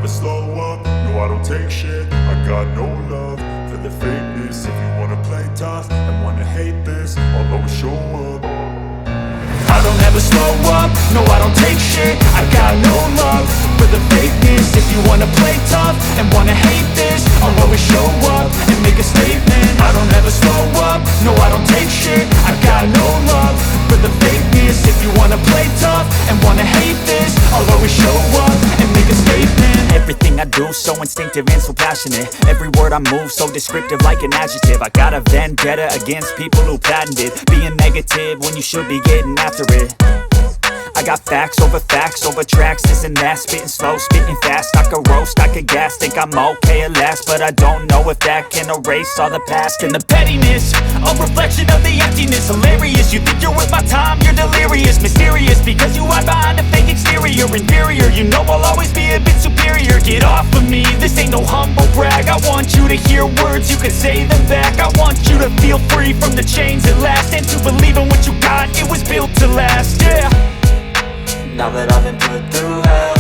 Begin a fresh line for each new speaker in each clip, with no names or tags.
slow up, no I don't take shit. I got no love for the fakeness. If you wanna play tough and wanna hate this, I'll always show up. I don't ever slow up, no I don't take shit. I got no love for the fakeness. If you wanna play tough and wanna hate this, I'll always show up and make a statement. I don't ever slow up, no I don't take shit. I got no love for the fakeness. If you wanna play tough and wanna hate this, I'll always show up and make a statement.
Everything I do so instinctive and so passionate. Every word I move so descriptive like an adjective. I got a vendetta against people who patented being negative when you should be getting after it. I got facts over tracks, this and that. Spitting slow, spitting fast, I could roast, I could gas. Think I'm okay at last, but I don't know if that can erase all the past. And the pettiness, a reflection of the emptiness. Hilarious, you think you're worth my time, you're delirious. Mysterious, because you hide behind a fake exterior. Inferior, you know I'll always be a bit superior. Get off of me, this ain't no humble brag. I want you to hear words, you can say them back. I want you to feel free from the chains at last, and to believe in what you got, it was built to last, yeah.
Now that I've been put through hell,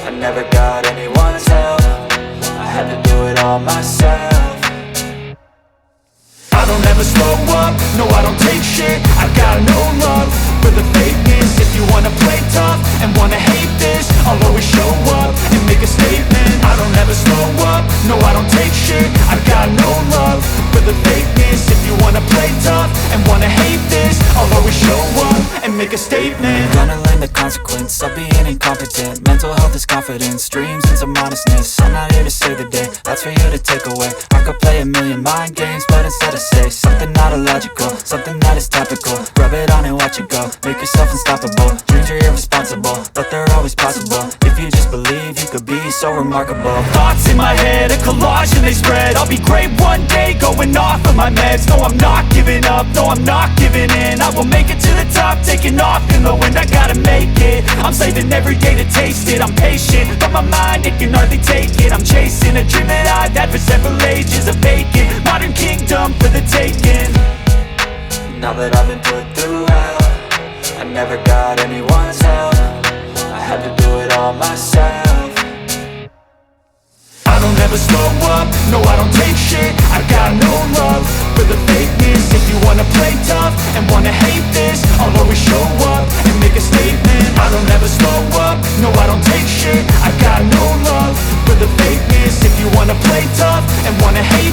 I never got anyone's help. I had to do it all myself.
I don't ever slow up, no I don't take shit. I got no love for the fakeness. If you wanna play tough and wanna hate this, I'll always show up and make a statement. I don't ever slow up, no I don't take shit. I got no love for the fakeness. If you wanna play tough and wanna hate this, I'll always show up and make a statement.
Gonna learn the consequence of being incompetent. Mental health is confidence, dreams and some honestness. I'm not here to save the day, that's for you to take away. I could play a million mind games, but instead I say something not illogical, something that is topical. Rub it on and watch it go, make yourself unstoppable. Dreams are irresponsible, but they're always possible. If you just believe, you could be so remarkable.
Thoughts in my head, a collage and they spread. I'll be great one day, going off of my meds. No, I'm not giving up, no, I'm not giving in. I will make it to the top, taking off in the wind. I gotta make it, I'm saving every day to taste it. I'm patient, but my mind, it can hardly take it. I'm chasing a dream that I've had for several ages. A vacant, modern kingdom for the taking.
Now that I've been put through hell, I never got anyone's help. I had to do it all myself.
I don't ever slow up, no I don't take shit. I got no love for the fakeness. If you wanna play tough and wanna hate this, I'll always show up and make a statement. I don't ever slow up, no I don't take shit. I got no love for the fakeness. If you wanna play tough and wanna hate